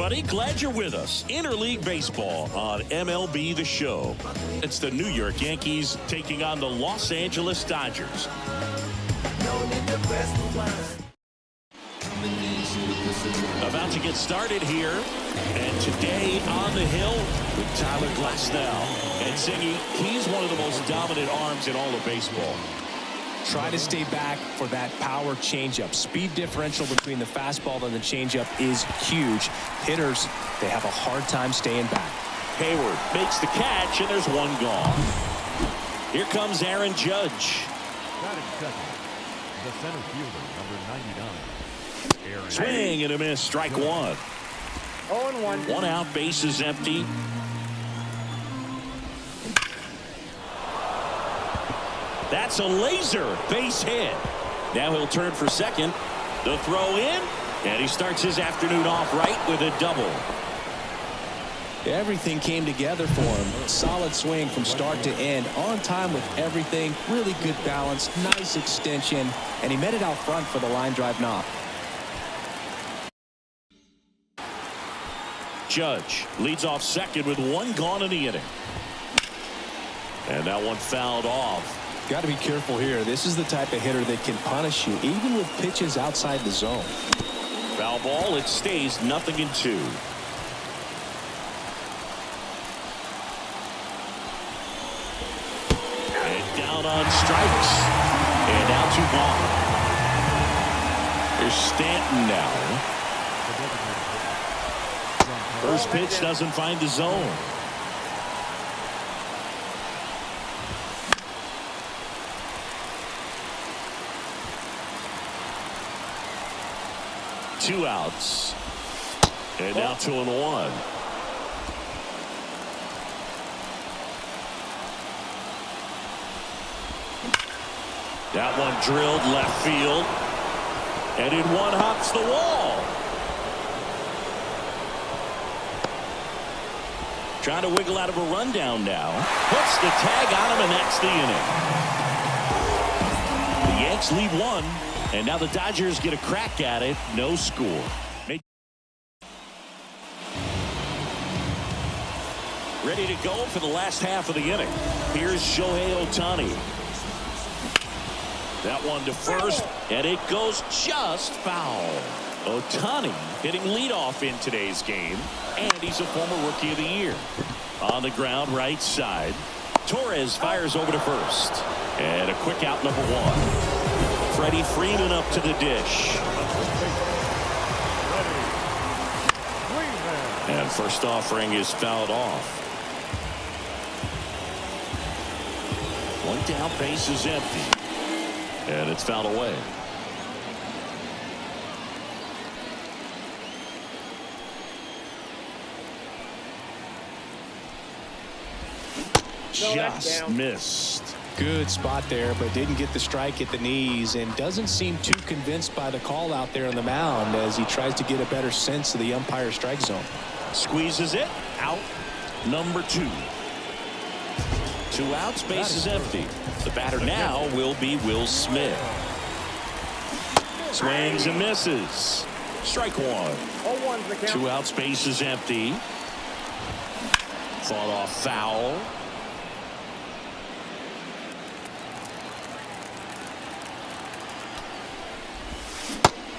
everybody. Glad you're with us. Interleague Baseball on MLB The Show. It's the New York Yankees taking on the Los Angeles Dodgers. About to get started here. And today on the hill with Tyler Glasnow. And Singy, he's one of the most dominant arms in all of baseball. Try to stay back for that power changeup. Speed differential between the fastball and the changeup is huge. Hitters, they have a hard time staying back. Hayward makes the catch, and there's one gone. Here comes Aaron Judge. Batting second, the center fielder, number 99. Aaron. Swing and a miss, strike one. 0-1. One out, bases empty. That's a laser base hit. Now he'll turn for second. The throw in, and he starts his afternoon off right with a double. Everything came together for him. Solid swing from start to end. On time with everything. Really good balance. Nice extension. And he met it out front for the line drive knock. Judge leads off second with one gone in the inning. And that one fouled off. Got to be careful here. This is the type of hitter that can punish you even with pitches outside the zone. Foul ball. It stays 0-2. And down on strikes. And now 2 gone. Here's Stanton now. First pitch doesn't find the zone. Two outs. And now 2-1. That one drilled left field. And in one hops the wall. Trying to wiggle out of a rundown now. Puts the tag on him, and that's the inning. The Yanks lead 1. And now the Dodgers get a crack at it. No score. Ready to go for the last half of the inning. Here's Shohei Ohtani. That one to first, and it goes just foul. Ohtani hitting leadoff in today's game, and he's a former Rookie of the Year. On the ground, right side. Torres fires over to first. And a quick out, number 1. Freddie Freeman up to the dish. And first offering is fouled off. One down, base is empty. And it's fouled away. Just missed. Good spot there, but didn't get the strike at the knees and doesn't seem too convinced by the call out there on the mound as he tries to get a better sense of the umpire strike zone. Squeezes it out. Number 2. 2 outs, base is empty. The batter now will be Will Smith. Swings and misses. Strike 1. 0-1's the count. 2 outs, base is empty. Fought off foul.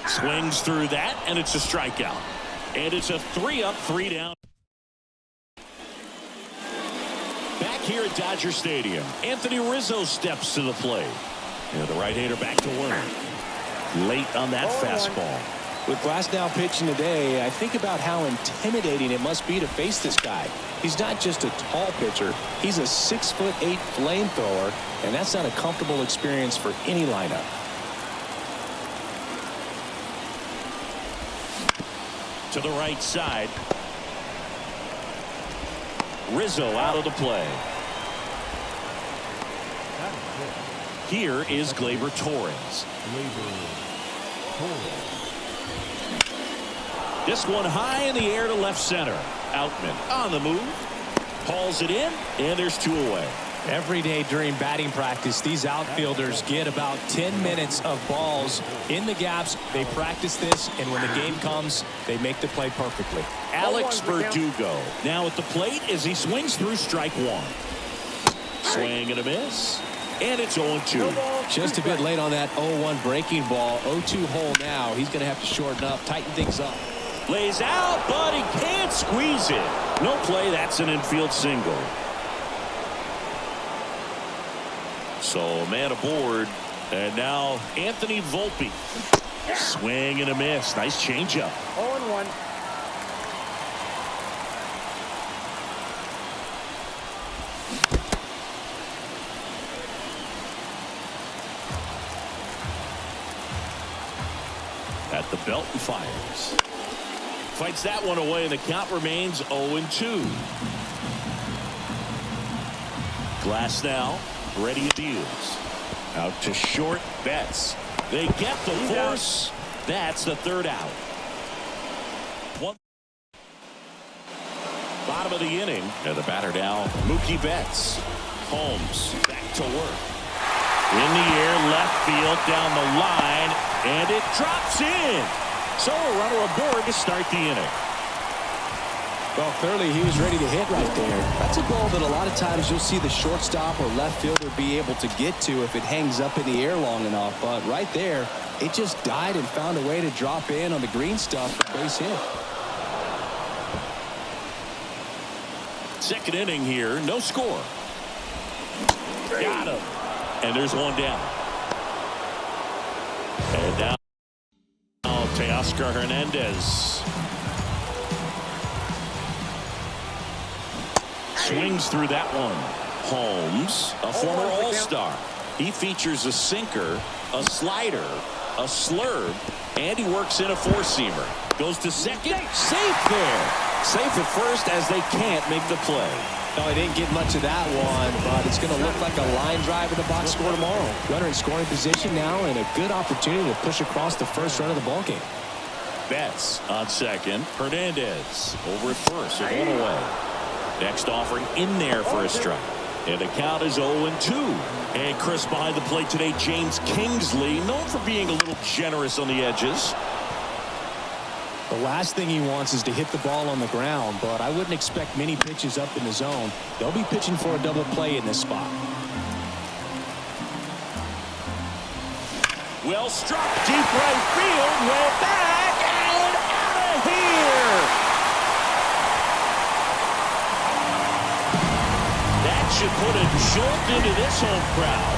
Swings through that, and it's a strikeout. And it's a 3-up, 3-down. Back here at Dodger Stadium, Anthony Rizzo steps to the plate. And the right-hander back to work. Late on that fastball. With Glasnow pitching today, I think about how intimidating it must be to face this guy. He's not just a tall pitcher. He's a 6'8" flamethrower, and that's not a comfortable experience for any lineup. To the right side. Rizzo out of the play. Here is Gleyber Torres. This one high in the air to left center. Outman on the move. Hauls it in, and there's 2 away. Every day during batting practice, these outfielders get about 10 minutes of balls in the gaps. They practice this, and when the game comes, they make the play perfectly. Alex Verdugo now at the plate as he swings through strike one. Swing and a miss. And it's 0-2. Just a bit late on that 0-1 breaking ball. 0-2 hole now. He's going to have to shorten up, tighten things up. Lays out, but he can't squeeze it. No play. That's an infield single. So a man aboard. And now Anthony Volpe. Swing and a miss. Nice changeup. 0-1. At the belt and fires. Fights that one away, and the count remains 0-2. Glass now. Ready to deals. Out to short. Betts. They get the force. That's the third out. One. Bottom of the inning. And the batter now, Mookie Betts. Holmes back to work. In the air, left field, down the line, and it drops in. So a runner aboard to start the inning. Well, clearly he was ready to hit right there. That's a ball that a lot of times you'll see the shortstop or left fielder be able to get to if it hangs up in the air long enough. But right there, it just died and found a way to drop in on the green stuff for base hit. Second inning here, no score. Got him. And there's one down. And now Teoscar Hernandez. Swings through that one. Holmes, a former All-Star. He features a sinker, a slider, a slurve, and he works in a four-seamer. Goes to second. Safe there. Safe at first as they can't make the play. No, he didn't get much of that one, but it's going to look like a line drive in the box score tomorrow. Runner in scoring position now, and a good opportunity to push across the first run of the ballgame. Betts on second. Hernandez over at first. So one away. Next offering in there for a strike. And the count is 0-2. And Chris behind the plate today, James Kingsley, known for being a little generous on the edges. The last thing he wants is to hit the ball on the ground, but I wouldn't expect many pitches up in the zone. They'll be pitching for a double play in this spot. Well struck, deep right field, way back, and out of here! That should put a jolt into this home crowd.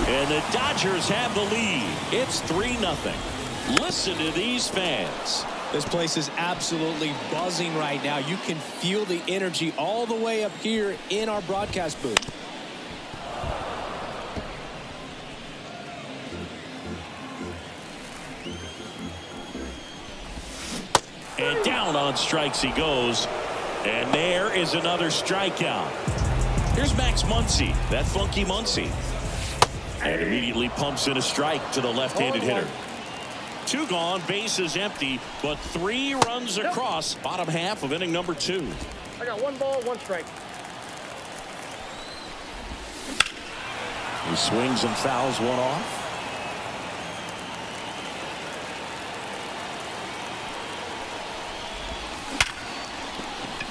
And the Dodgers have the lead. It's 3-0. Listen to these fans. This place is absolutely buzzing right now. You can feel the energy all the way up here in our broadcast booth. And down on strikes he goes. And there is another strikeout. Here's Max Muncy, that funky Muncy. And immediately pumps in a strike to the left-handed hitter. 2 gone, bases empty, but 3 runs across bottom half of inning number 2. I got 1 ball, 1 strike. He swings and fouls one off.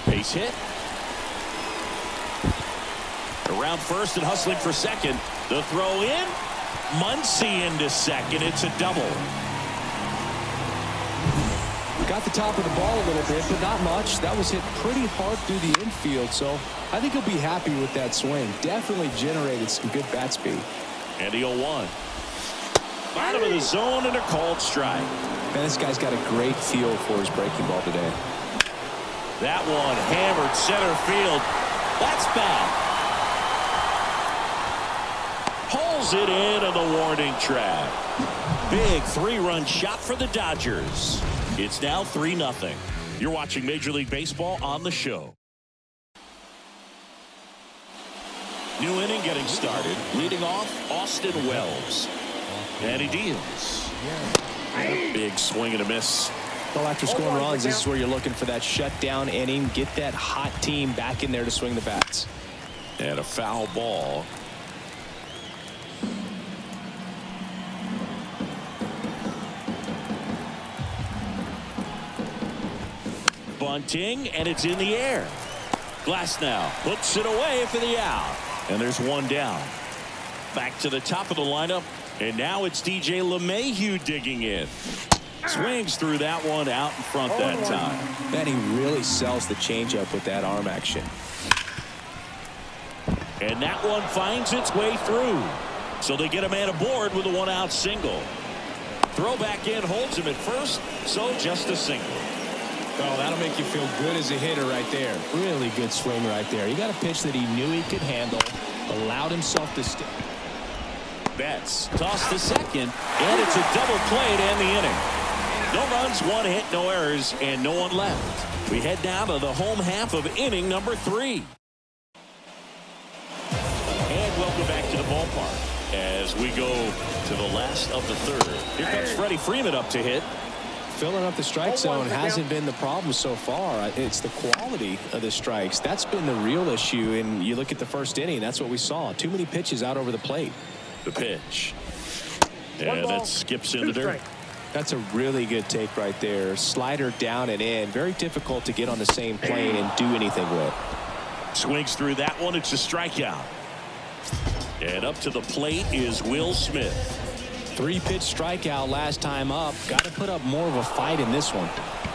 Base hit. Around first and hustling for second. The throw in. Muncy into second. It's a double. Got the top of the ball a little bit, but not much. That was hit pretty hard through the infield, so I think he'll be happy with that swing. Definitely generated some good bat speed. And the 0-1. Bottom of the zone and a called strike. Man, this guy's got a great feel for his breaking ball today. That one hammered center field. That's bad. Pulls it in on the warning track. Big 3-run shot for the Dodgers. It's now 3-0. You're watching Major League Baseball on the show. New inning getting started. Leading off, Austin Wells. And he deals. Big swing and a miss. Well, after scoring runs, this is where you're looking for that shutdown inning. Get that hot team back in there to swing the bats. And a foul ball. Bunting, and it's in the air. Glasnow puts it away for the out. And there's one down. Back to the top of the lineup. And now it's DJ LeMahieu digging in. Swings through that one out in front that time. Man, he really sells the changeup with that arm action. And that one finds its way through. So they get a man aboard with a one-out single. Throw back in, holds him at first. So just a single. Oh, that'll make you feel good as a hitter right there. Really good swing right there. He got a pitch that he knew he could handle, allowed himself to stick. Betts tossed to second, and it's a double play to end the inning. No runs, one hit, no errors, and no one left. We head down to the home half of inning number 3. And welcome back to the ballpark as we go to the last of the third. Here comes Freddie Freeman up to hit. Filling up the strike zone hasn't been the problem so far. It's the quality of the strikes. That's been the real issue. And you look at the first inning, that's what we saw. Too many pitches out over the plate. The pitch. And that skips in the dirt. That's a really good take right there. Slider down and in. Very difficult to get on the same plane and do anything with. Swings through that one. It's a strikeout. And up to the plate is Will Smith. 3-pitch strikeout last time up. Got to put up more of a fight in this one.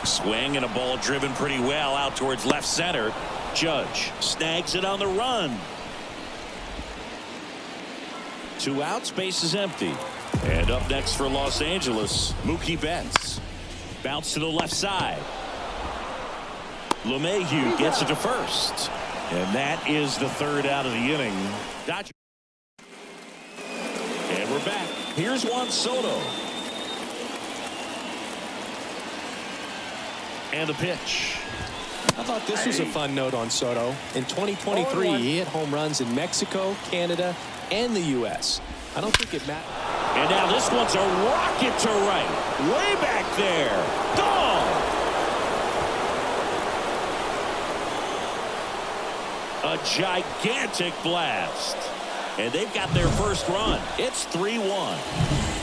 Swing and a ball driven pretty well out towards left center. Judge snags it on the run. 2 outs, base is empty. And up next for Los Angeles, Mookie Betts. Bounce to the left side. LeMahieu gets it to first. And that is the third out of the inning. Dodgers. And we're back. Here's Juan Soto. And the pitch. I thought this was a fun note on Soto. In 2023, he hit home runs in Mexico, Canada, and the U.S. I don't think it matters. And now this one's a rocket to right. Way back there. Gone. A gigantic blast. And they've got their first run. It's 3-1.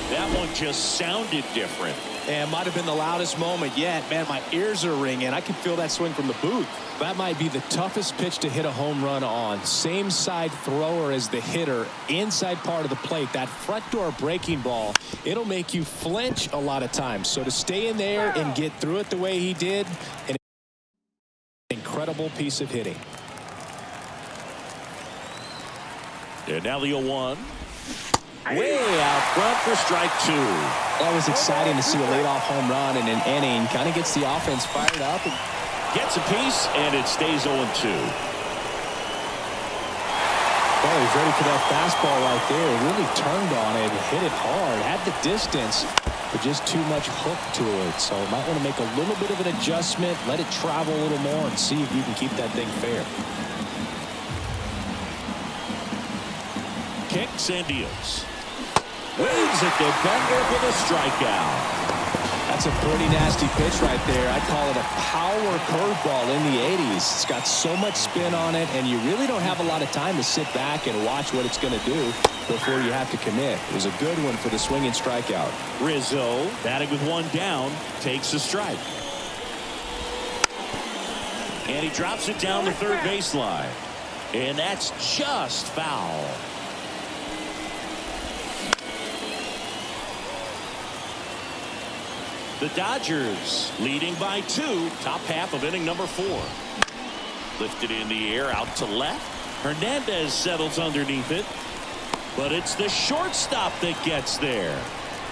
That one just sounded different. And might have been the loudest moment yet. Man, my ears are ringing. I can feel that swing from the booth. That might be the toughest pitch to hit a home run on. Same side thrower as the hitter. Inside part of the plate. That front door breaking ball. It'll make you flinch a lot of times. So to stay in there and get through it the way he did, an incredible piece of hitting. And now the 0-1. Way out front for strike 2. That was exciting to see a leadoff home run in an inning. Kind of gets the offense fired up. Gets a piece, and it stays 0-2. Well, he's ready for that fastball right there. Really turned on it, hit it hard, had the distance, but just too much hook to it. So might want to make a little bit of an adjustment, let it travel a little more, and see if you can keep that thing fair. Kicks and deals. Waves at the bender for the strikeout. That's a pretty nasty pitch right there. I'd call it a power curveball in the 80s. It's got so much spin on it, and you really don't have a lot of time to sit back and watch what it's going to do before you have to commit. It was a good one for the swinging strikeout. Rizzo, batting with one down, takes a strike. And he drops it down the third baseline. And that's just foul. The Dodgers leading by 2, top half of inning number 4. Lifted in the air out to left. Hernandez settles underneath it. But it's the shortstop that gets there.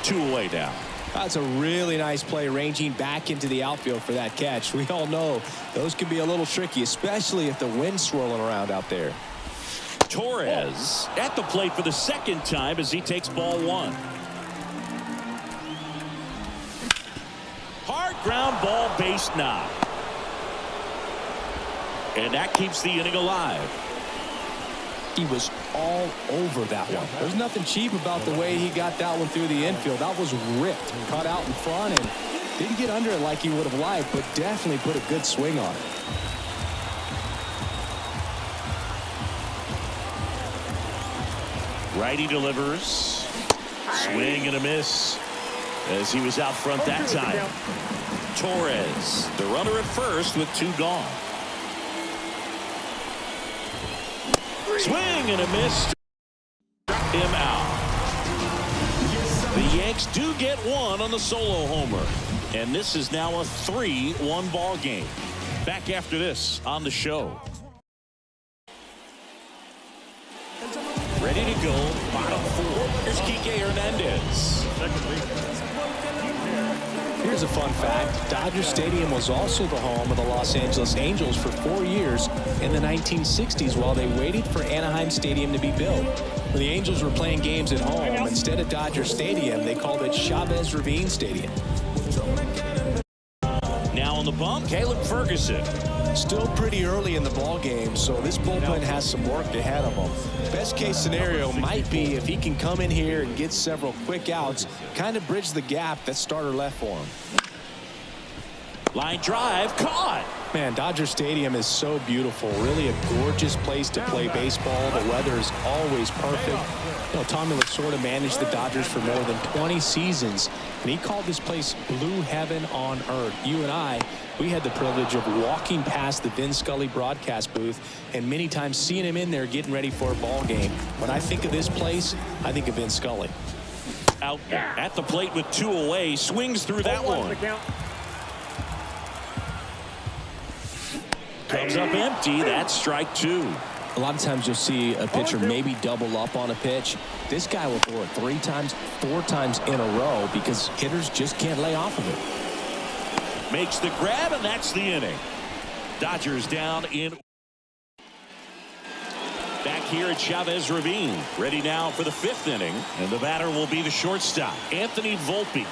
2 away now. That's a really nice play, ranging back into the outfield for that catch. We all know those can be a little tricky, especially if the wind's swirling around out there. Torres at the plate for the second time as he takes ball 1. Hard ground ball, base knock. And that keeps the inning alive. He was all over that one. There's nothing cheap about the way he got that one through the infield. That was ripped, cut out in front, and didn't get under it like he would have liked, but definitely put a good swing on it. Righty delivers. Swing and a miss as he was out front that time. Torres, the runner at first with 2 gone. Swing and a miss. Him out. The Yanks do get 1 on the solo homer. And this is now a 3-1 ball game. Back after this on the show. Ready to go, bottom 4. Here's Kike Hernandez. Here's a fun fact. Dodger Stadium was also the home of the Los Angeles Angels for 4 years in the 1960s while they waited for Anaheim Stadium to be built. When the Angels were playing games at home, instead of Dodger Stadium, they called it Chavez Ravine Stadium. Now on the bump, Caleb Ferguson. Still pretty early in the ball game, so this bullpen has some work ahead of him. Best case scenario might be if he can come in here and get several quick outs, kind of bridge the gap that starter left for him. Line drive, caught. Man, Dodger Stadium is so beautiful. Really a gorgeous place to play baseball. The weather is always perfect. You know, Tommy Lasorda managed the Dodgers for more than 20 seasons, and he called this place blue heaven on earth. You and I, we had the privilege of walking past the Vin Scully broadcast booth and many times seeing him in there getting ready for a ball game. When I think of this place, I think of Vin Scully. Out at the plate with 2 away, swings through that one. Comes up empty. That's strike 2. A lot of times you'll see a pitcher maybe double up on a pitch. This guy will throw it 3 times, 4 times in a row because hitters just can't lay off of it. Makes the grab, and that's the inning. Dodgers down in. Back here at Chavez Ravine. Ready now for the 5th inning. And the batter will be the shortstop, Anthony Volpe.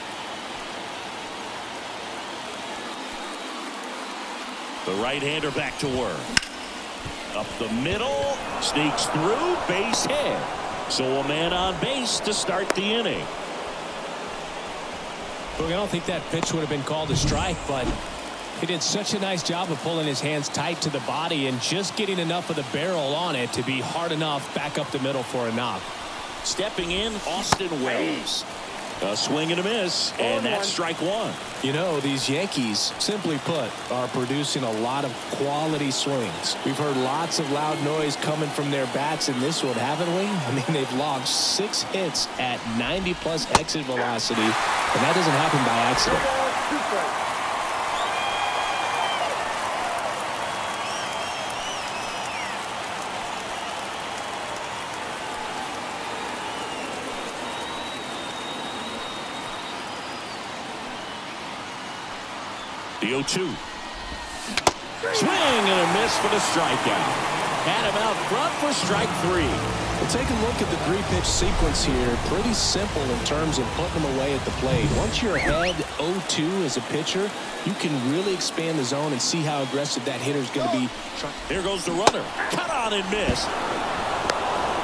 The right-hander back to work. Up the middle. Sneaks through. Base hit. So a man on base to start the inning. Look, I don't think that pitch would have been called a strike, but he did such a nice job of pulling his hands tight to the body and just getting enough of the barrel on it to be hard enough back up the middle for a knock. Stepping in, Austin Wells. A swing and a miss, and that's strike 1. You know, these Yankees, simply put, are producing a lot of quality swings. We've heard lots of loud noise coming from their bats in this one, haven't we? I mean, they've logged 6 hits at 90-plus exit velocity, and that doesn't happen by accident. The 0-2. Swing and a miss for the strikeout. Had him out front for strike 3. Well, take a look at the 3-pitch sequence here. Pretty simple in terms of putting them away at the plate. Once you're ahead 0-2 as a pitcher, you can really expand the zone and see how aggressive that hitter's going to be. Here goes the runner. Cut on and miss.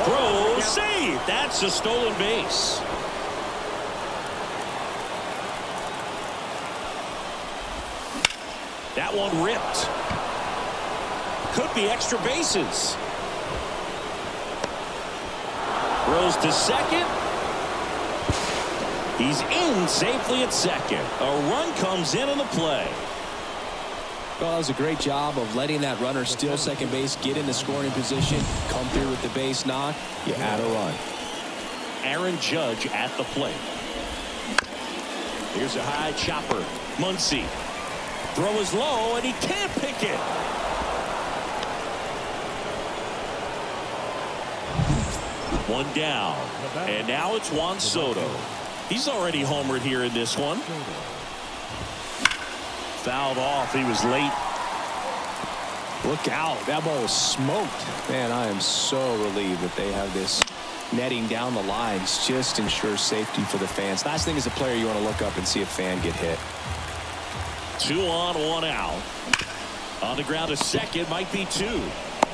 Throw, save. That's a stolen base. That one ripped. Could be extra bases. Throws to second. He's in safely at second. A run comes in on the play. Well, that was a great job of letting that runner steal second base, get in the scoring position, come through with the base knock. You add a run. Aaron Judge at the plate. Here's a high chopper. Muncy. Throw is low, and he can't pick it. One down. And now it's Juan Soto. He's already homered here in this one. Fouled off. He was late. Look out. That ball was smoked. Man, I am so relieved that they have this netting down the lines. Just ensures safety for the fans. Last thing as a player, you want to look up and see a fan get hit. 2 on, 1 out. On the ground to second, might be 2.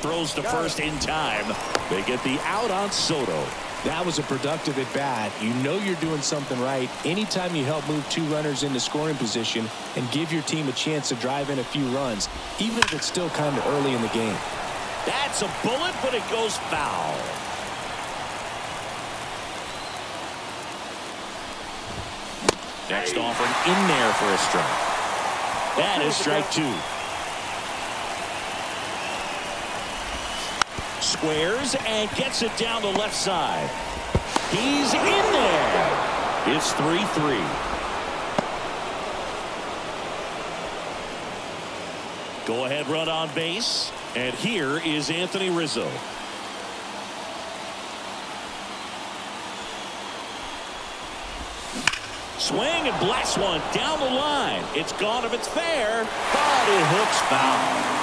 Throws to first in time. They get the out on Soto. That was a productive at bat. You know you're doing something right anytime you help move 2 runners into scoring position and give your team a chance to drive in a few runs, even if it's still kind of early in the game. That's a bullet, but it goes foul. Next offering in there for a strike. That is strike 2. Squares and gets it down the left side. He's in there. It's 3-3. Go ahead run on base. And here is Anthony Rizzo. Swing and blast one down the line. It's gone if it's fair, but it hooks foul.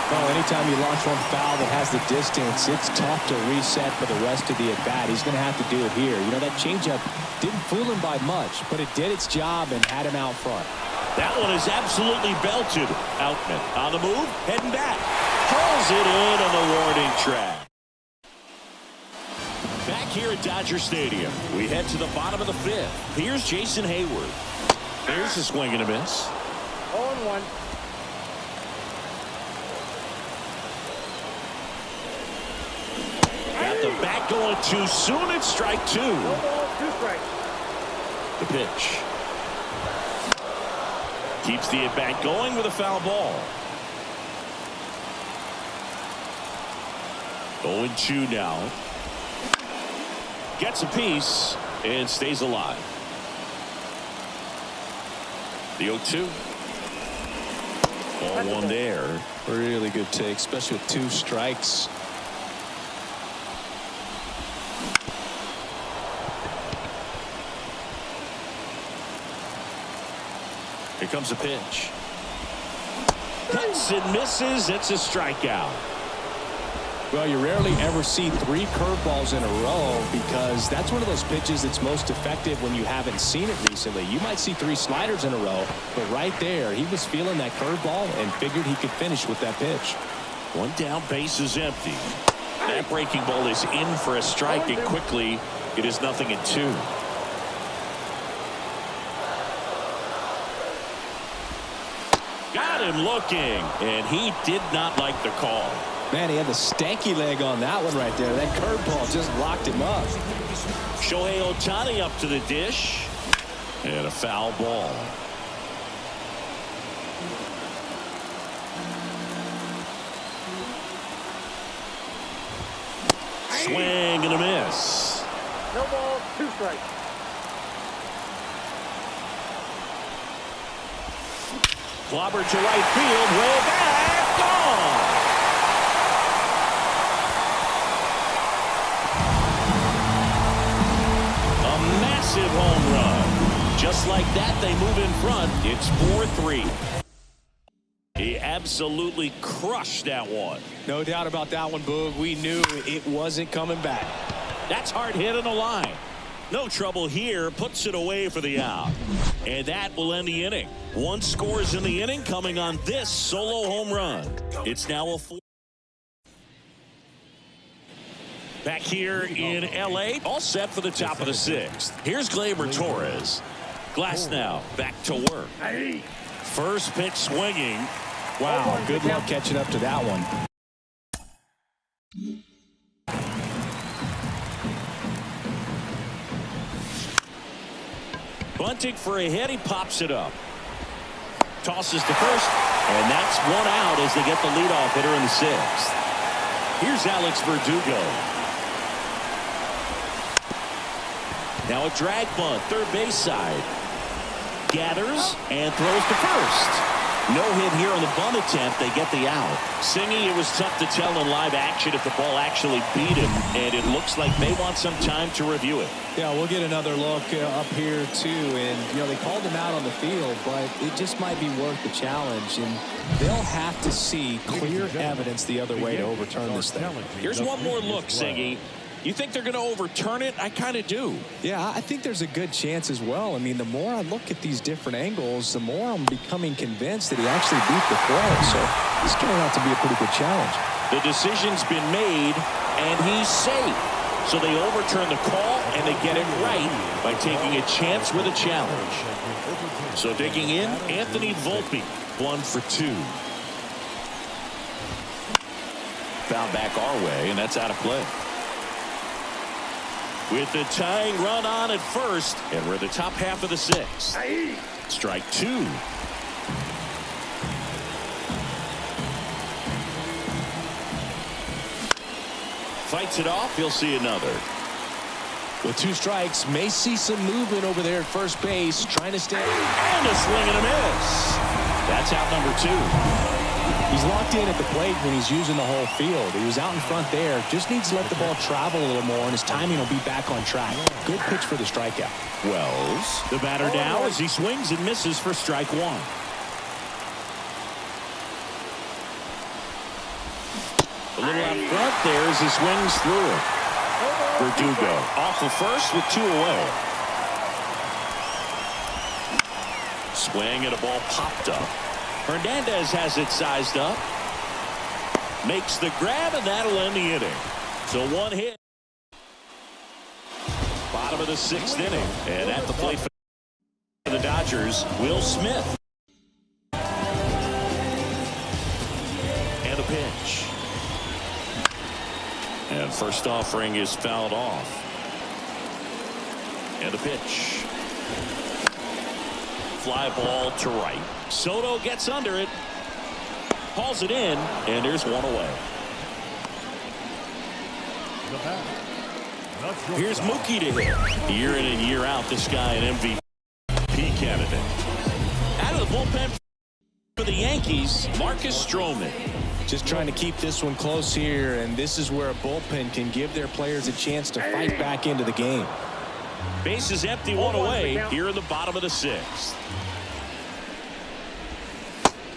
Well, anytime you launch one foul that has the distance, it's tough to reset for the rest of the at-bat. He's going to have to do it here. You know, that changeup didn't fool him by much, but it did its job and had him out front. That one is absolutely belted. Outman on the move, heading back. Pulls it in on the warning track. Back here at Dodger Stadium, we head to the bottom of the 5th. Here's Jason Hayward. There's a swing and a miss. 0-1. Got the bat going too soon. It's strike 2. 1 ball, 2 strikes. The pitch. Keeps the at bat going with a foul ball. 0-2 now. Gets a piece and stays alive. The 0-2. 0-1 there. Really good take, especially with 2 strikes. Here comes a pitch. Cuts and misses. It's a strikeout. Well, you rarely ever see 3 curveballs in a row because that's one of those pitches that's most effective when you haven't seen it recently. You might see 3 sliders in a row, but right there, he was feeling that curveball and figured he could finish with that pitch. 1 down, base is empty. That breaking ball is in for a strike, and quickly it is 0-2. Got him looking, and he did not like the call. Man, he had the stanky leg on that one right there. That curveball just locked him up. Shohei Ohtani up to the dish. And a foul ball. Swing and a miss. No ball, 2 strikes. Clobbered to right field, way back, gone. A massive home run. Just like that, they move in front. It's 4-3. He absolutely crushed that one. No doubt about that one, Boog. We knew it wasn't coming back. That's hard hit on the line. No trouble here. Puts it away for the out. And that will end the inning. 1 scores in the inning coming on this solo home run. It's now a 4. Back here in L.A. All set for the top of the 6th. Here's Gleyber Torres. Glass now back to work. First pitch swinging. Wow, good luck catching up to that one. Bunting for a hit. He pops it up. Tosses to first. And that's 1 out as they get the leadoff hitter in the 6th. Here's Alex Verdugo. Now a drag bunt, third base side. Gathers and throws to first. No hit here on the bunt attempt. They get the out. Singy, it was tough to tell in live action if the ball actually beat him, and it looks like they want some time to review it. Yeah, we'll get another look up here too, and you know they called him out on the field, but it just might be worth the challenge, and they'll have to see clear evidence the other way to overturn this thing. Here's one more look, Singy. You think they're going to overturn it? I kind of do. Yeah, I think there's a good chance as well. I mean, the more I look at these different angles, the more I'm becoming convinced that he actually beat the throw. So this turned out to be a pretty good challenge. The decision's been made, and he's safe. So they overturn the call, and they get it right by taking a chance with a challenge. So digging in, Anthony Volpe, 1 for 2. Foul back our way, and that's out of play. with the tying run on at first, and we're in the top half of the sixth. Strike two. Fights it off. He'll see another. With 2 strikes, may see some movement over there at first base, trying to stay. And a swing and a miss. That's out number 2. He's locked in at the plate when he's using the whole field. He was out in front there. Just needs to let the ball travel a little more, and his timing will be back on track. Good pitch for the strikeout. Wells, the batter now as he swings and misses for strike 1. A little out front there as he swings through it. Verdugo off the first with 2 away. Swing and a ball popped up. Hernandez has it sized up. Makes the grab, and that'll end the inning. So 1 hit. Bottom of the 6th inning. And at the plate for the Dodgers, Will Smith. And a pitch. And first offering is fouled off. And a pitch. Fly ball to right. Soto gets under it. Hauls it in. And there's 1 away. Here's Mookie to hit. Year in and year out, this guy an MVP candidate. Out of the bullpen for the Yankees, Marcus Stroman. Just trying to keep this one close here, and this is where a bullpen can give their players a chance to fight back into the game. Base is empty, 1 away here in the bottom of the 6th.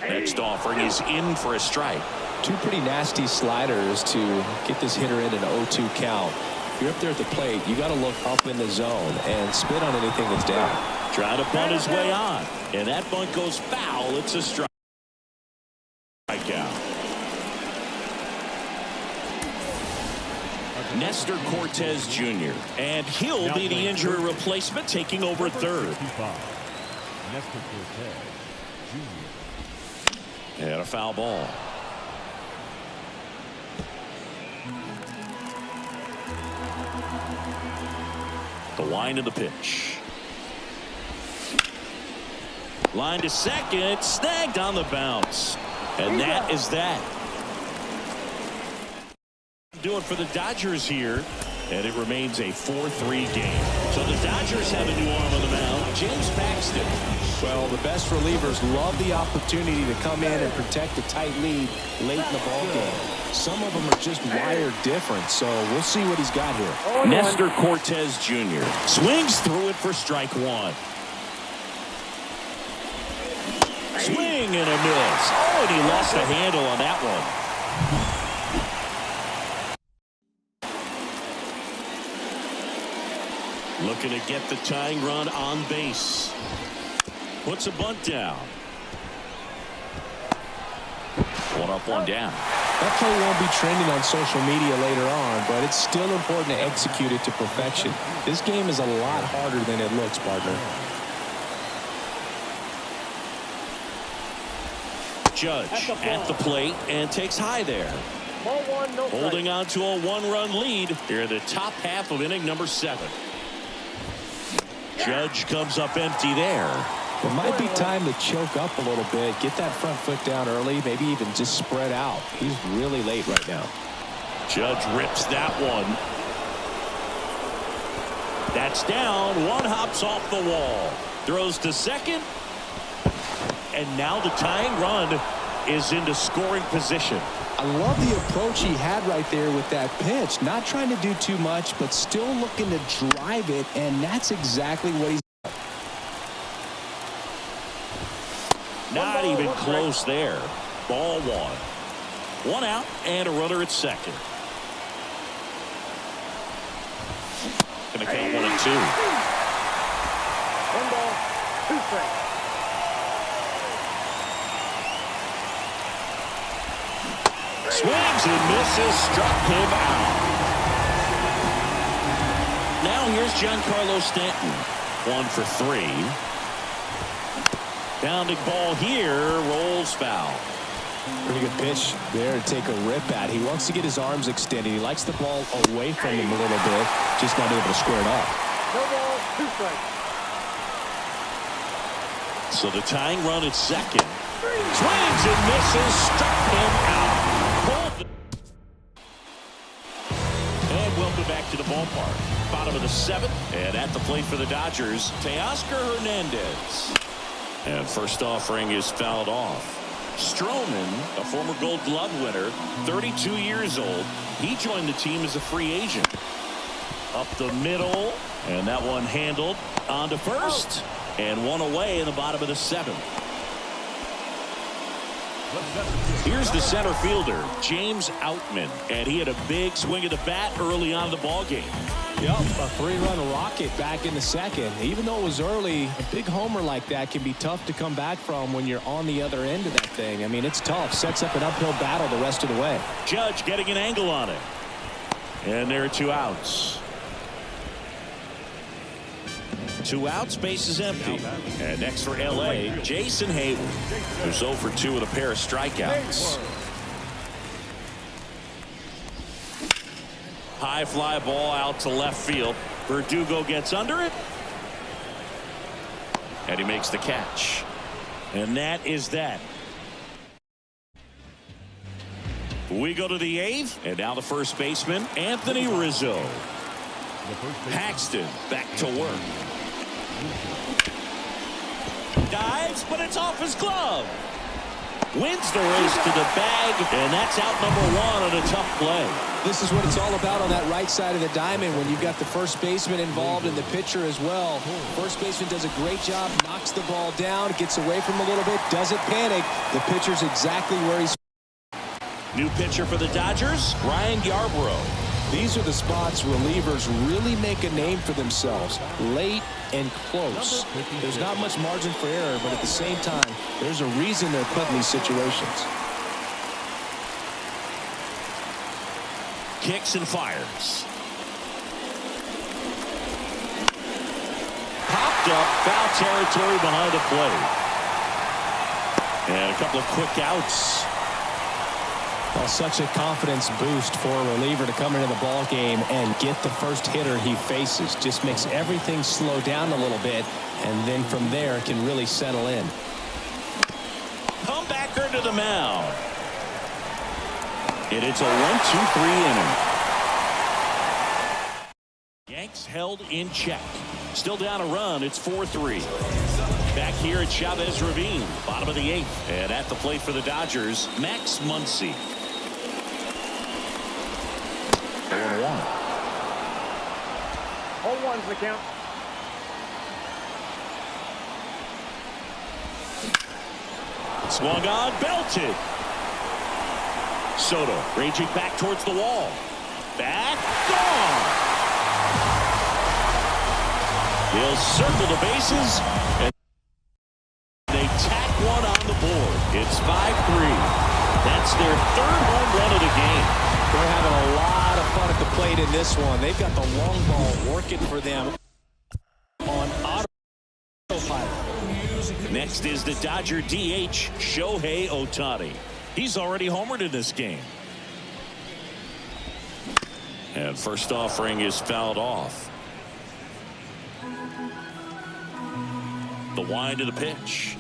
Next offering is in for a strike. 2 pretty nasty sliders to get this hitter in an 0-2 count. If you're up there at the plate, you got to look up in the zone and spit on anything that's down. Trying to bunt his way on, and that bunt goes foul. It's a strikeout. Nestor Cortez Jr. And he'll be the injury replacement, taking over third. Nestor Cortez Jr. And a foul ball. The wind of the pitch. Line to second, snagged on the bounce. And that is that. Do it for the Dodgers here, and it remains a 4-3 game. So the Dodgers have a new arm on the mound, James Paxton. Well, the best relievers love the opportunity to come in and protect a tight lead late in the ball game. Some of them are just wired different, so we'll see what he's got here. Nestor Cortez Jr. swings through it for strike 1. Swing and a miss. Oh, and he lost the handle on that one. Looking to get the tying run on base. Puts a bunt down. 1 up, 1 down. That play won't be trending on social media later on, but it's still important to execute it to perfection. This game is a lot harder than it looks, partner. Judge at the plate and takes high there. Ball 1, no strike. Holding on to a 1-run lead here in the top half of inning number 7. Judge comes up empty there. It might be time to choke up a little bit, get that front foot down early, maybe even just spread out. He's really late right now. Judge rips that one. That's down. 1 hops off the wall. Throws to second. And now the tying run is into scoring position. I love the approach he had right there with that pitch. Not trying to do too much, but still looking to drive it, and that's exactly what he's. Not even close there. Ball 1. 1 out and a runner at second. Gonna count 1 and 2. 1 ball, 2 strikes. Swings and misses, struck him out. Now here's Giancarlo Stanton. 1 for 3. Bounding ball here, rolls foul. Pretty good pitch there to take a rip at. He wants to get his arms extended. He likes the ball away from him a little bit, just not able to square it up. No ball, 2 strikes. So the tying run at second. Swings and misses. Struck him out. And welcome back to the ballpark. Bottom of the 7th. And at the plate for the Dodgers, Teoscar Hernandez. And first offering is fouled off. Stroman, a former Gold Glove winner, 32 years old. He joined the team as a free agent. Up the middle, and that one handled on to first, and one away in the bottom of the 7th. Here's the center fielder, James Outman, and he had a big swing of the bat early on in the ball game. Yep, a 3-run rocket back in the 2nd. Even though it was early, a big homer like that can be tough to come back from when you're on the other end of that thing. I mean, it's tough. Sets up an uphill battle the rest of the way. Judge getting an angle on it. And there are 2 outs. 2 outs, base is empty. And next for L.A., Jason Hayward, who's 0 for 2 with a pair of strikeouts. High fly ball out to left field. Verdugo gets under it. And he makes the catch. And that is that. We go to the 8th. And now the first baseman, Anthony Rizzo. Paxton back to work. Dives, but it's off his glove. Wins the race to the bag, and that's out number 1 on a tough play. This is what it's all about on that right side of the diamond when you've got the first baseman involved and the pitcher as well. First baseman does a great job, knocks the ball down, gets away from him a little bit, doesn't panic. The pitcher's exactly where he's. New pitcher for the Dodgers, Ryan Yarbrough. These are the spots relievers really make a name for themselves. Late and close. There's not much margin for error, but at the same time, there's a reason they're put in these situations. Kicks and fires. Popped up, foul territory behind the plate. And a couple of quick outs. Well, such a confidence boost for a reliever to come into the ball game and get the first hitter he faces. Just makes everything slow down a little bit, and then from there can really settle in. Comebacker to the mound. And it's a 1-2-3 inning. Yanks held in check. Still down a run. It's 4-3. Back here at Chavez Ravine, bottom of the 8th. And at the plate for the Dodgers, Max Muncy. 0-1. 0-1's the count. Swung on, belted. Soto raging back towards the wall. Back, gone. He'll circle the bases, and they tack one on the board. It's 5-3. That's their 3rd home run of the game. They're having a lot of fun at the plate in this one. They've got the long ball working for them on autopilot. Next is the Dodger DH, Shohei Ohtani. He's already homered in this game. And first offering is fouled off. The wind of the pitch.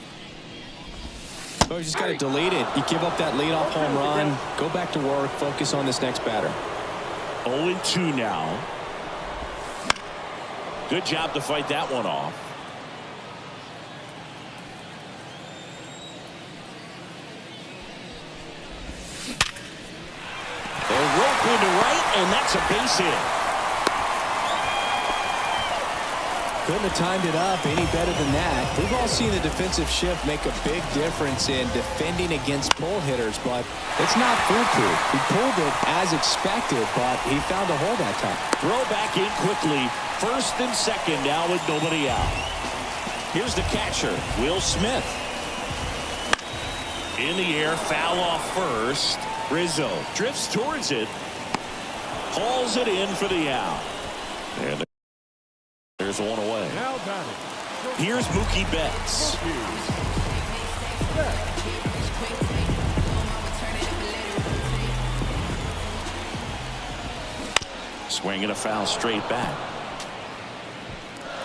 Oh, you just got to delete it. You give up that leadoff home run. Go back to work. Focus on this next batter. 0-2 now. Good job to fight that one off. A rope into right, and that's a base hit. Couldn't have timed it up any better than that. We've all seen the defensive shift make a big difference in defending against pull hitters, but it's not foolproof. He pulled it as expected, but he found a hole that time. Throw back in quickly. 1st and 2nd now with nobody out. Here's the catcher, Will Smith. In the air, foul off first. Rizzo drifts towards it. Hauls it in for the out. And there's one away. Here's Mookie Betts. Swing and a foul straight back.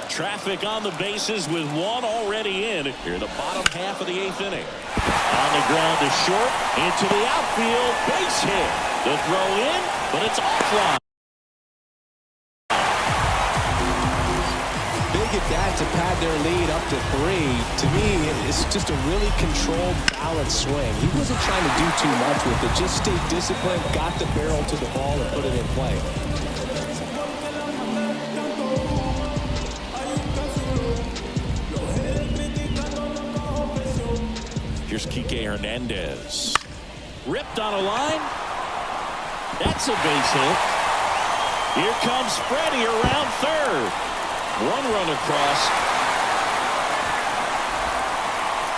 Traffic on the bases with one already in here in the bottom half of the 8th inning. On the ground to short, into the outfield, base hit. The throw in, but it's offline. Big at that to pad their lead up to 3. To me, it's just a really controlled, balanced swing. He wasn't trying to do too much with it. Just stayed disciplined, got the barrel to the ball, and put it in play. Here's Kike Hernandez. Ripped on a line. That's a base hit. Here comes Freddie around third. One run across.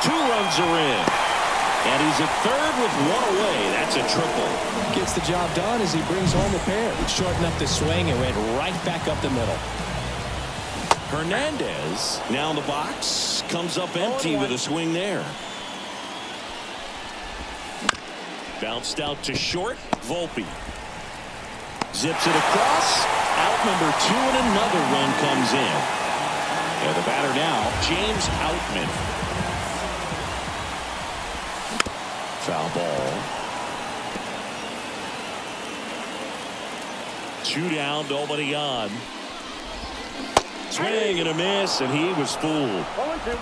2 runs are in. And he's at third with 1 away. That's a triple. Gets the job done as he brings home a pair. Shortened up the swing and went right back up the middle. Hernandez now in the box. Comes up empty with a swing there. Bounced out to short. Volpe zips it across. Out number 2 and another run comes in. And the batter now, James Outman. Foul ball. 2 down, nobody on. Swing and a miss, and he was fooled. 0-2.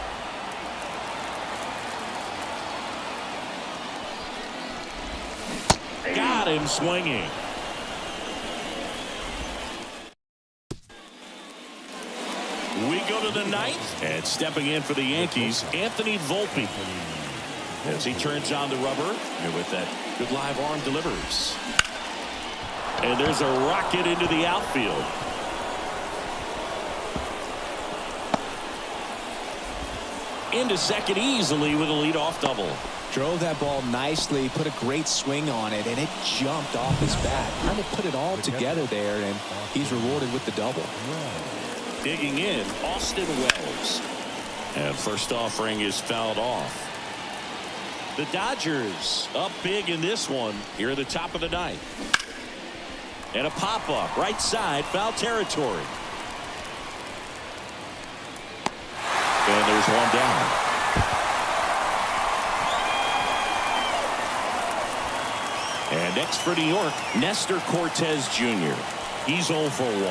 Got him swinging. We go to the 9th, and stepping in for the Yankees, Anthony Volpe. As he turns on the rubber, and with that good live arm delivers. And there's a rocket into the outfield. Into second easily with a leadoff double. Drove that ball nicely, put a great swing on it, and it jumped off his bat. Trying to put it all together there, and he's rewarded with the double. Digging in, Austin Wells. And first offering is fouled off. The Dodgers up big in this one here at the top of the 9th. And a pop-up, right side, foul territory. And there's one down. And next for New York, Nestor Cortez Jr. He's 0 for 1.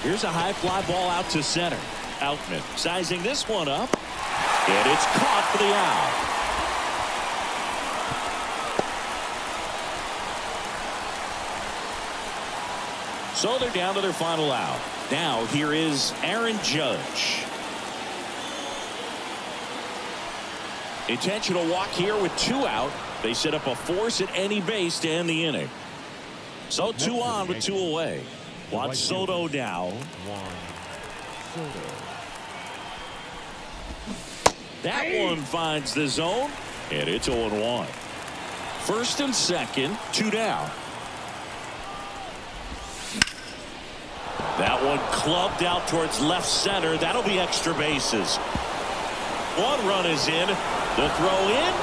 Here's a high fly ball out to center. Outman sizing this one up. And it's caught for the out. So they're down to their final out. Now here is Aaron Judge. Intentional walk here with 2 out. They set up a force at any base to end the inning. So 2 on with 2 away. Juan Soto now. That one finds the zone, and it's 0-1. First and second, 2 down. That one clubbed out towards left center. That'll be extra bases. 1 run is in. The throw in.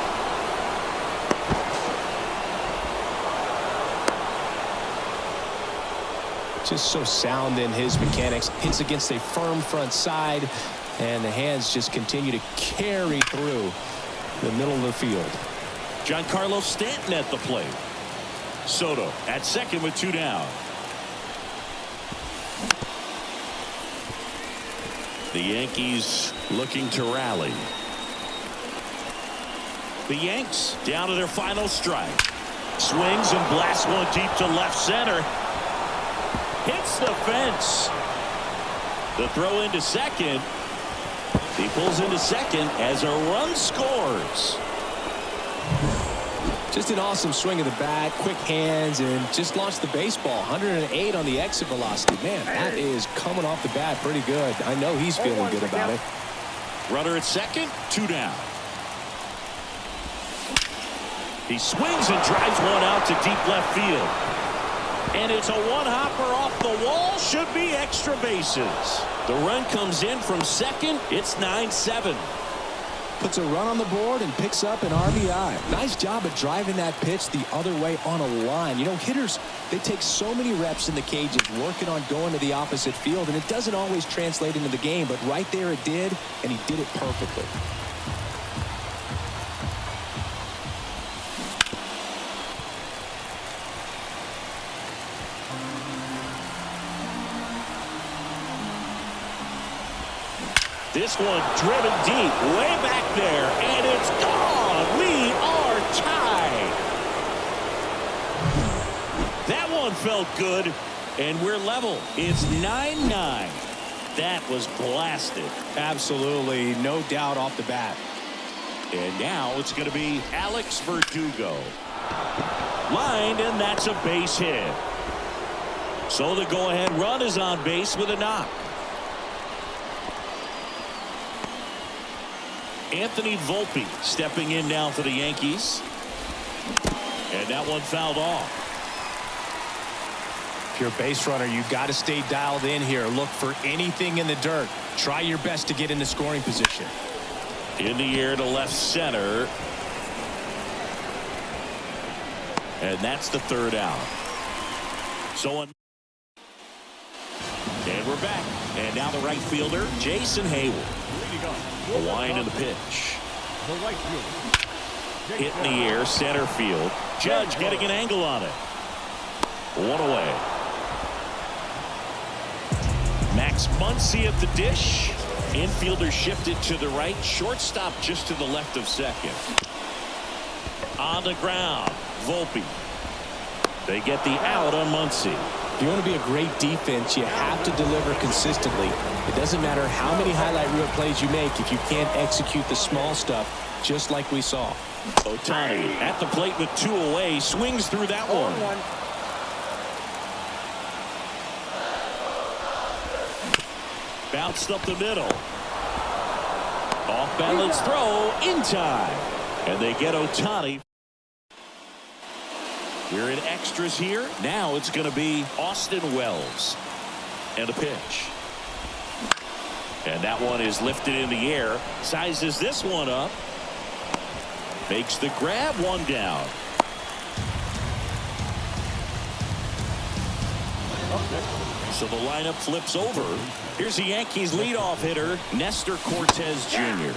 Just so sound in his mechanics. Hits against a firm front side, and the hands just continue to carry through the middle of the field. Giancarlo Stanton at the plate. Soto at second with 2 down. The Yankees looking to rally. The Yanks down to their final strike. Swings and blasts one deep to left center. Hits the fence. The throw into second. He pulls into second as a run scores. Just an awesome swing of the bat, quick hands, and just launched the baseball. 108 on the exit velocity. Man, that is coming off the bat pretty good. I know he's feeling good about it. Runner at second, 2 down. He swings and drives one out to deep left field. And it's a one-hopper off the wall. Should be extra bases. The run comes in from second. It's 9-7. puts a run on the board and picks up an RBI. Nice job of driving that pitch the other way on a line. You know, hitters, they take so many reps in the cages working on going to the opposite field, and it doesn't always translate into the game, but right there it did, and he did it perfectly. This one driven deep, way back there, and it's gone. We are tied. That one felt good, and we're level. It's 9-9. That was blasted. Absolutely, no doubt off the bat. And now it's going to be Alex Verdugo. Lined, and that's a base hit. So the go-ahead run is on base with a knock. Anthony Volpe stepping in now for the Yankees. And that one fouled off. If you're a base runner, you got to stay dialed in here. Look for anything in the dirt. Try your best to get in the scoring position. In the air to left center. And that's the third out. And we're back. And now the right fielder, Jason Hayward. A line in the pitch. The right fielder. Hit in the air, center field. Judge getting an angle on it. One away. Max Muncy at the dish. Infielder shifted to the right. Shortstop just to the left of second. On the ground, Volpe. They get the out on Muncy. If you want to be a great defense, you have to deliver consistently. It doesn't matter how many highlight reel plays you make if you can't execute the small stuff, just like we saw. Ohtani at the plate with 2 away, swings through that one. Bounced up the middle. Off balance throw in time. And they get Ohtani. We're in extras here. Now it's going to be Austin Wells. And a pitch. And that one is lifted in the air. Sizes this one up. Makes the grab, one down. So the lineup flips over. Here's the Yankees leadoff hitter, Nestor Cortez Jr.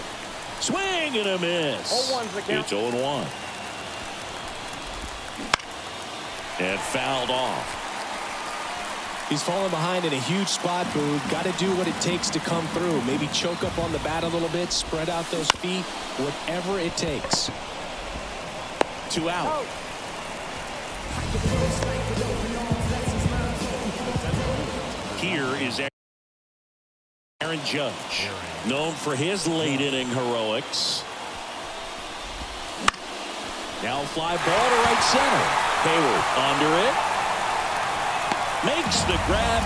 Swing and a miss. 0-1's the count. It's 0-1. And fouled off. He's falling behind in a huge spot, Boog. Got to do what it takes to come through. Maybe choke up on the bat a little bit, spread out those feet, whatever it takes. 2 out. Here is Aaron Judge, known for his late inning heroics. Now fly ball to right center. Hayward under it. Makes the grab,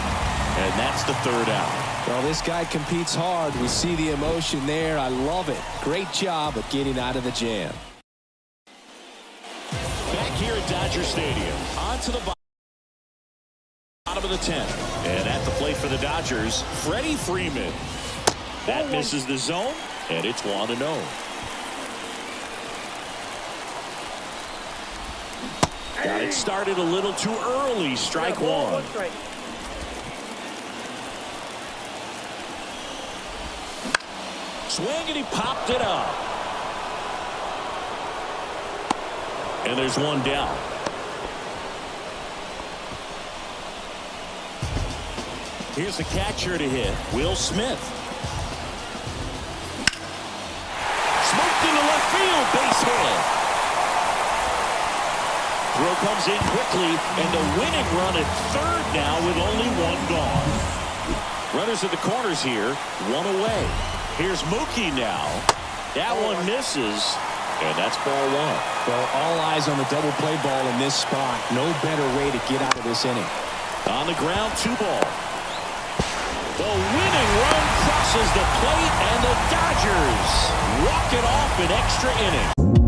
and that's the third out. Well, this guy competes hard. We see the emotion there. I love it. Great job of getting out of the jam. Back here at Dodger Stadium, on to the bottom of the 10th. And at the plate for the Dodgers, Freddie Freeman. That misses the zone, and it's 1-0. Got it started a little too early. Strike one. Swing, and he popped it up. And there's one down. Here's the catcher to hit, Will Smith. Smoked into left field, base hit. Throw comes in quickly, and the winning run at third now with only one gone. Runners at the corners here, one away. Here's Mookie now. That one misses, and that's ball one. Well, all eyes on the double play ball in this spot. No better way to get out of this inning. On the ground, 2 ball. The winning run crosses the plate, and the Dodgers walk it off in extra innings.